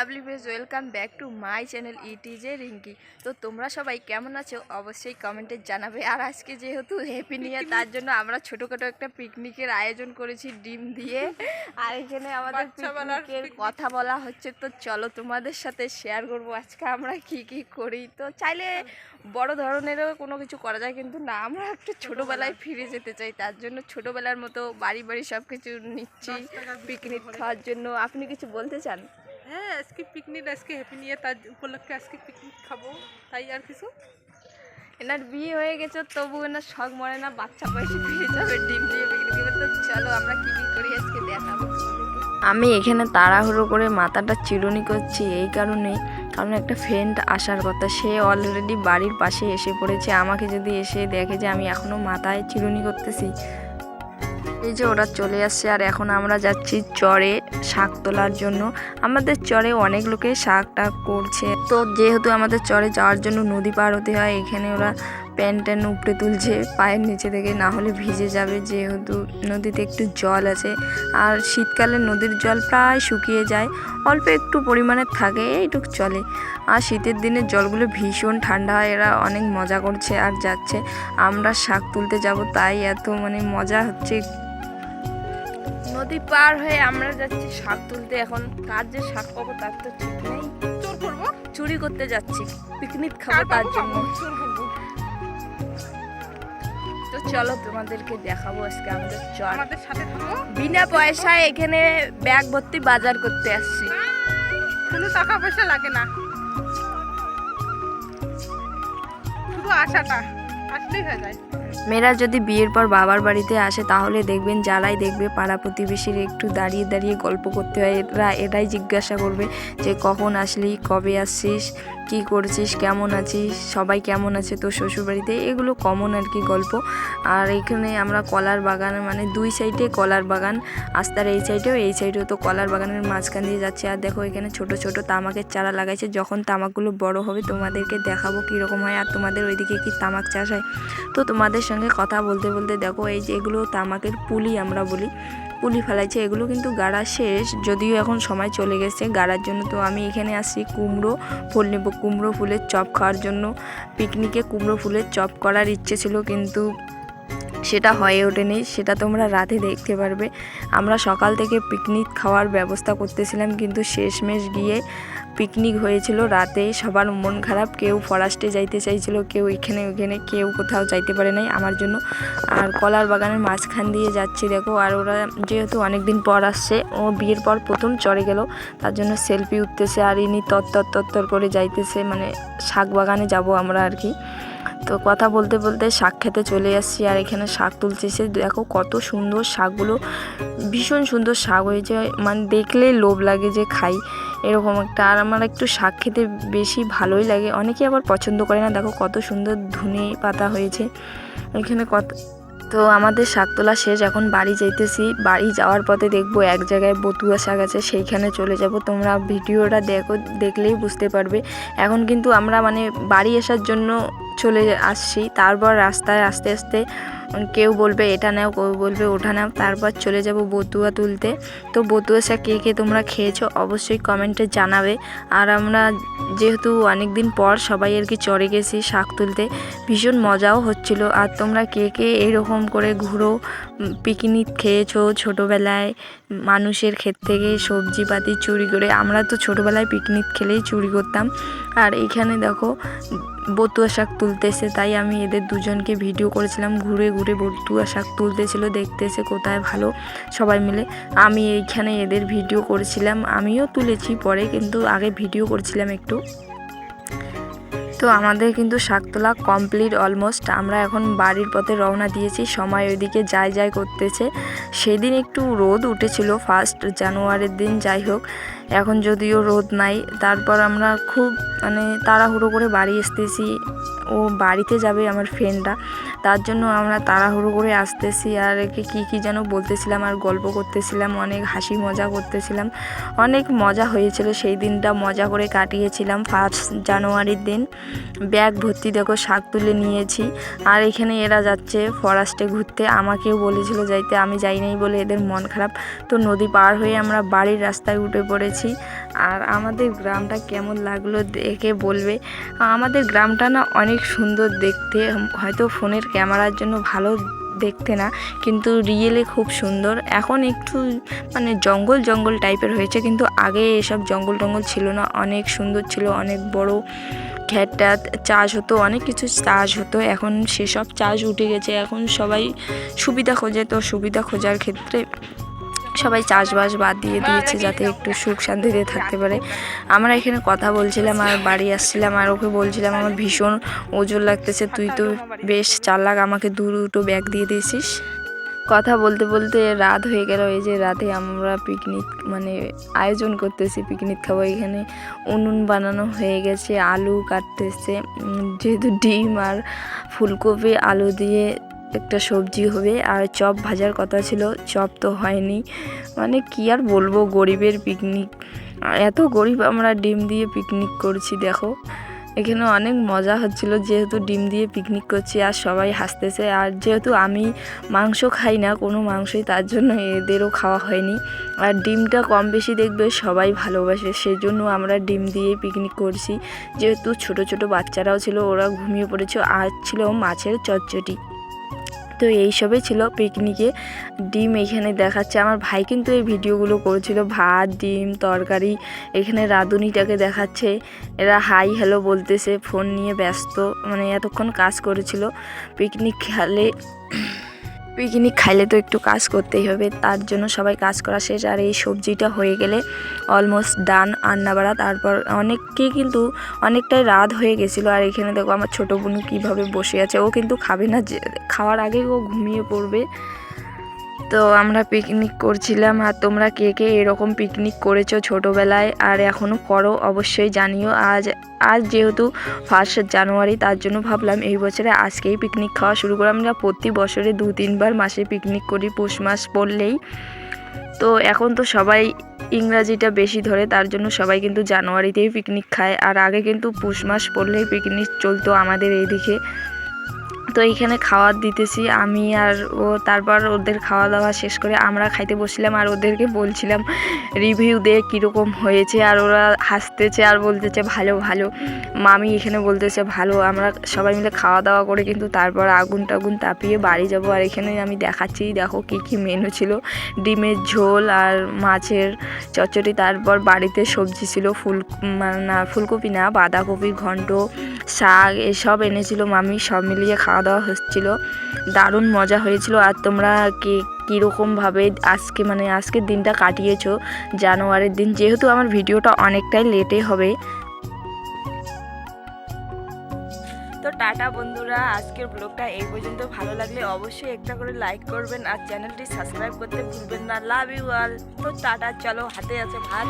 Lovely face, welcome back to my channel ইটিজে রিঙ্কি। তো তোমরা সবাই কেমন আছো অবশ্যই কমেন্টে জানাবে। আর আজকে যেহেতু হ্যাপি নিউ ইয়ার, তার জন্য আমরা ছোটোখাটো একটা পিকনিকের আয়োজন করেছি ডিম দিয়ে। আর এখানে আমাদের পিকনিকের কথা বলা হচ্ছে। তো চলো তোমাদের সাথে শেয়ার করবো আজকে আমরা কি কি করি। তো চাইলে বড় ধরনেরও কোনো কিছু করা যায়, কিন্তু না, আমরা একটু ছোটোবেলায় ফিরে যেতে চাই। তার জন্য ছোটোবেলার মতো বাড়ি বাড়ি সব কিছু নিচ্ছি পিকনিক খাওয়ার জন্য। আপনি কিছু বলতে চান? হ্যাঁ, আজকে পিকনিক, আজকে হ্যাপি নিউ ইয়ার, তার উপলক্ষে আজকে পিকনিক খাবো, তাই আর কিছু। এনার বিয়ে হয়ে গেছে, তবু এনার শখ মরে না বাচ্চা বয়সে ফিরে যাবে ডিম দিয়ে পিকনিক। তো চলো আমরা কি কি করি আজকে দেখাবো। আমি এখানে তাড়াহুড়ো করে মাথাটা চিরুনি করছি এই কারণ একটা ফ্রেন্ড আসার কথা, সে অলরেডি বাড়ির পাশে এসে পড়েছে। আমাকে যদি এসে দেখে যে আমি এখনও মাথায় চিরুনি করতেছি, এই যে ওরা চলে আসছে। আর এখন আমরা যাচ্ছি চরে শাক তোলার জন্য। আমাদের চরে অনেক লোকে শাকটা করছে। তো যেহেতু আমাদের চরে যাওয়ার জন্য নদী পার হতে হয়, এখানে ওরা প্যান্ট ট্যান উপড়ে তুলছে পায়ের নিচে থেকে, না হলে ভিজে যাবে। যেহেতু নদীতে একটু জল আছে, আর শীতকালে নদীর জল প্রায় শুকিয়ে যায়, অল্প একটু পরিমাণে থাকে, এইটুকু চলে। আর শীতের দিনে জলগুলো ভীষণ ঠান্ডা হয়। এরা অনেক মজা করছে আর যাচ্ছে। আমরা শাক তুলতে যাব, তাই এত মজা হচ্ছে। নদী পার হয়ে আমরা যাচ্ছি শাক তুলতে। এখন কার যে শাক পাবো তার তো ঠিক নেই। চোর করবো, চুরি করতে যাচ্ছি, পিকনিক খাবো তার জন্য। তো চলো তোমাদেরকে দেখাবো আজকে আমাদের চর। আমাদের সাথে থাকো। বিনা পয়সায় এখানে ব্যাগ ভর্তি বাজার করতে আসছি। কোনো টাকা পয়সা লাগে না, শুধু আশাটা আসলেই হয়ে যায়। মেয়েরা যদি বিয়ের পর বাবার বাড়িতে আসে, তাহলে দেখবেন যারাই দেখবে পাড়া প্রতিবেশীর একটু দাঁড়িয়ে দাঁড়িয়ে গল্প করতে হয়। এটাই জিজ্ঞাসা করবে যে কখন আসলি, কবে আসছিস, কি করছিস, কেমন আছিস, সবাই কেমন আছে তোর শ্বশুরবাড়িতে। এগুলো কমন আর কি গল্প। আর এখানে আমরা কলার বাগান, দুই সাইডে কলার বাগান, আস্তার এই সাইডেও তো কলার বাগানের মাঝখান দিয়ে যাচ্ছে। আর দেখো এখানে ছোট ছোট তামাকের চারা লাগাইছে। যখন তামাকগুলো বড় হবে তোমাদেরকে দেখাবো কীরকম হয়। আর তোমাদের ওইদিকে কি তামাক চাষ হয়? তো তোমাদের সঙ্গে কথা বলতে বলতে দেখো এই যে এগুলো তামাকের পুলি আমরা বলি, পুলি ফেলাইছে। এগুলো কিন্তু গাড়া শেষ, যদিও এখন সময় চলে গেছে গাড়ার জন্য। তো আমি এখানে আসছি কুমড়ো ফুল নেব, কুমড়ো ফুলের চপ খাওয়ার জন্য। পিকনিকে কুমড়ো ফুলের চপ করার ইচ্ছে ছিল, কিন্তু সেটা হয়ে ওঠেনি, সেটা তোমরা রাতে দেখতে পারবে। আমরা সকাল থেকে পিকনিক খাওয়ার ব্যবস্থা করতেছিলাম, কিন্তু শেষমেশ গিয়ে পিকনিক হয়েছিল রাতে। সবার মন খারাপ, কেউ ফরেস্টে যাইতে চাইছিল, কেউ এখানে ওখানে, কেউ কোথাও যাইতে পারে নাই আমার জন্য। আর কলার বাগানের মাঝখান দিয়ে যাচ্ছি দেখো। আর ওরা যেহেতু অনেক দিন পর আসছে, ও বিয়ের পর প্রথম চড়ে গেল, তার জন্য সেলফি উঠতেছে। আর ইনি তত্তর করে যাইতেছে, শাক বাগানে যাব আমরা আর কি। তো কথা বলতে বলতে শাক খেতে চলে আসছি। আর এখানে শাক তুলতেছে, দেখো কত সুন্দর শাকগুলো, ভীষণ সুন্দর শাক হয়েছে, দেখলেই লোভ লাগে যে খাই এরকম একটা। আর আমার একটু শাক খেতে বেশি ভালোই লাগে, অনেকে আবার পছন্দ করে না। দেখো কত সুন্দর ধনে পাতা হয়েছে এখানে কত। তো আমাদের শাক তোলা শেষ, এখন বাড়ি যাইতেছি। বাড়ি যাওয়ার পথে দেখবো এক জায়গায় বতুয়া শাক আছে, সেইখানে চলে যাব। তোমরা ভিডিওটা দেখলেই বুঝতে পারবে। এখন কিন্তু আমরা বাড়ি আসার জন্য চলে আসছি। তারপর রাস্তায় আস্তে আস্তে কেউ বলবে এটা নাও, কেউ বলবে ওটা নাও, তারপর চলে যাব বতুয়া তুলতে। তো বতুয়া শাক কে কে তোমরা খেয়েছো অবশ্যই কমেন্টে জানাবে। আর আমরা যেহেতু অনেক দিন পর সবাই আর কি চড়ে গেছি শাক তুলতে, ভীষণ মজাও হচ্ছিল। আর তোমরা কে কে এইরকম করে ঘুরো, পিকনিক খেয়েছো ছোটোবেলায়, মানুষের ক্ষেত থেকে সবজিপাতি চুরি করে? আমরা তো ছোটোবেলায় পিকনিক খেলেই চুরি করতাম। আর এইখানে দেখো বতুয়া শাক তুলতেছে, তাই আমি এদের দুজনকে ভিডিও করেছিলাম, ঘুরে ঘুরে বতুয়া শাক তুলতেছিল, দেখতেছে কোথায় ভালো সবাই মিলে। আমি এইখানে এদের ভিডিও করেছিলাম, আমিও তুলেছি পরে, কিন্তু আগে ভিডিও করেছিলাম একটু। তো আমাদের কিন্তু শাক তোলা কমপ্লিট অলমোস্ট। আমরা এখন বাড়ির পথে রওনা দিয়েছি, সময় ওইদিকে যাই করতেছে। সেদিন একটু রোদ উঠেছিল 1 জানুয়ারির দিন, যাই হোক এখন যদিও রোদ নাই। তারপর আমরা খুব তাড়াহুড়ো করে বাড়ি আসতেছি, ও বাড়িতে যাবে আমার ফ্রেন্ডরা, তার জন্য আমরা তাড়াহুড়ো করে আসতেছি। আর একে কী যেন বলতেছিলাম আর গল্প করতেছিলাম, অনেক হাসি মজা করতেছিলাম, অনেক মজা হয়েছিল সেই দিনটা, মজা করে কাটিয়েছিলাম 1 জানুয়ারির দিন। ব্যাগ ভর্তি দেখো শাক তুলে নিয়েছি। আর এখানে এরা যাচ্ছে ফরেস্টে ঘুরতে, আমাকেও বলেছিল যাইতে, আমি যাই নাই বলে এদের মন খারাপ। তো নদী পার হয়ে আমরা বাড়ির রাস্তায় উঠে পড়েছি। আর আমাদের গ্রামটা কেমন লাগলো দেখে বলবে। আমাদের গ্রামটা না অনেক সুন্দর দেখতে, হয়তো ফোনের ক্যামেরার জন্য ভালো দেখতে না, কিন্তু রিয়েলে খুব সুন্দর। এখন একটু মানে জঙ্গল জঙ্গল টাইপের হয়েছে, কিন্তু আগে এসব জঙ্গল টঙ্গল ছিল না, অনেক সুন্দর ছিল, অনেক বড় ক্ষেতটা চাষ হতো, অনেক কিছু চাষ হতো। এখন সেসব চাষ উঠে গেছে, এখন সবাই সুবিধা খোঁজে, তো সুবিধা খোঁজার ক্ষেত্রে সবাই চাষবাস বাদ দিয়ে দিয়েছে যাতে একটু সুখ শান্তিতে থাকতে পারে। আমরা এখানে কথা বলছিলাম আর বাড়ি আসছিলাম, আর ওকে বলছিলাম আমার ভীষণ ওজন লাগতেছে, তুই তো বেশ চালাক, আমাকে দুটো ব্যাগ দিয়ে দিয়েছিস। কথা বলতে বলতে রাত হয়ে গেল। এই যে রাতে আমরা পিকনিক মানে আয়োজন করতেছি, পিকনিক খাবো। এখানে উনুন বানানো হয়ে গেছে, আলু কাটতেছে, যেহেতু ডিম আর ফুলকপি আলু দিয়ে একটা সবজি হবে, আর চপ ভাজার কথা ছিল, চপ তো হয়নি। মানে কি আর বলবো, গরিবের পিকনিক, এত গরিব আমরা ডিম দিয়ে পিকনিক করছি। দেখো এখানে অনেক মজা হচ্ছিল, যেহেতু ডিম দিয়ে পিকনিক করছি আর সবাই হাসতেছে। আর যেহেতু আমি মাংস খাই না কোনো মাংসই, তার জন্য এদেরও খাওয়া হয়নি। আর ডিমটা কম বেশি দেখবে সবাই ভালোবাসে, সেজন্য আমরা ডিম দিয়ে পিকনিক করছি। যেহেতু ছোট ছোট বাচ্চারাও ছিল, ওরা ঘুমিয়ে পড়েছে, আর ছিল মাছের চচ্চড়ি। তো এইসবই ছিল পিকনিকে। ডিম এখানে দেখাচ্ছে, আমার ভাই কিন্তু এই ভিডিওগুলো করেছিল, ভাত ডিম তরকারি। এখানে রাঁধুনিটাকে দেখাচ্ছে, এরা হাই হ্যালো বলতেছে, ফোন নিয়ে ব্যস্ত, মানে এতক্ষণ কাজ করেছিল। পিকনিক খাইলে তো একটু কাজ করতেই হবে, তার জন্য সবাই কাজ করা শেষ। আর এই সবজিটা হয়ে গেলে অলমোস্ট ডান রান্নাবাড়া। তারপর কিন্তু অনেকটাই রাত হয়ে গেছিলো। আর এখানে দেখো আমার ছোটো বোনু কীভাবে বসে আছে, ও কিন্তু খাবে না, খাওয়ার আগেই ও ঘুমিয়ে পড়বে। তো আমরা পিকনিক করছিলাম। আর তোমরা কে কে এরকম পিকনিক করেছো ছোটোবেলায় আর এখনও করো অবশ্যই জানিও। আজ যেহেতু 1 জানুয়ারি, তার জন্য ভাবলাম এই বছরে আজকেই পিকনিক খাওয়া শুরু করে। আমরা প্রতি বছরে 2-3 বার মাসে পিকনিক করি, পৌষ মাস পড়লেই। তো এখন তো সবাই ইংরাজিটা বেশি ধরে, তার জন্য সবাই কিন্তু জানুয়ারিতেই পিকনিক খায়। আর আগে কিন্তু পৌষ মাস পড়লেই পিকনিক চলতো আমাদের এইদিকে। তো এইখানে খাওয়ার দিতেছি আমি আর ও, তারপর ওদের খাওয়া দাওয়া শেষ করে আমরা খাইতে বসছিলাম। আর ওদেরকে বলছিলাম রিভিউ দিয়ে কীরকম হয়েছে, আর ওরা হাসতেছে আর বলতেছে ভালো ভালো। মামি এখানে বলতেছে ভালো। আমরা সবাই মিলে খাওয়া দাওয়া করে কিন্তু তারপর আগুন টাগুন তাপিয়ে বাড়ি যাব। আর এখানে আমি দেখাচ্ছি, দেখো কী মেনু ছিল, ডিমের ঝোল আর মাছের চচ্চড়ি। তারপর বাড়িতে সবজি ছিল, ফুলকপি না বাঁধাকপি, ঘন্ট, শাক এসব এনেছিল মামি, সব মিলিয়ে খাওয়া দাওয়া হচ্ছিল, দারুণ মজা হয়েছিল। আর তোমরা কীরকমভাবে আজকের দিনটা কাটিয়েছো, জানুয়ারির দিন, যেহেতু আমার ভিডিওটা অনেকটাই লেটে হবে। তো টাটা বন্ধুরা, আজকের ব্লগটা এই পর্যন্ত। ভালো লাগলে অবশ্যই একটা করে লাইক করবেন আর চ্যানেলটি সাবস্ক্রাইব করতে ভুলবেন না। Love you all. তো টাটা, চলো হাতে আছে ভাত।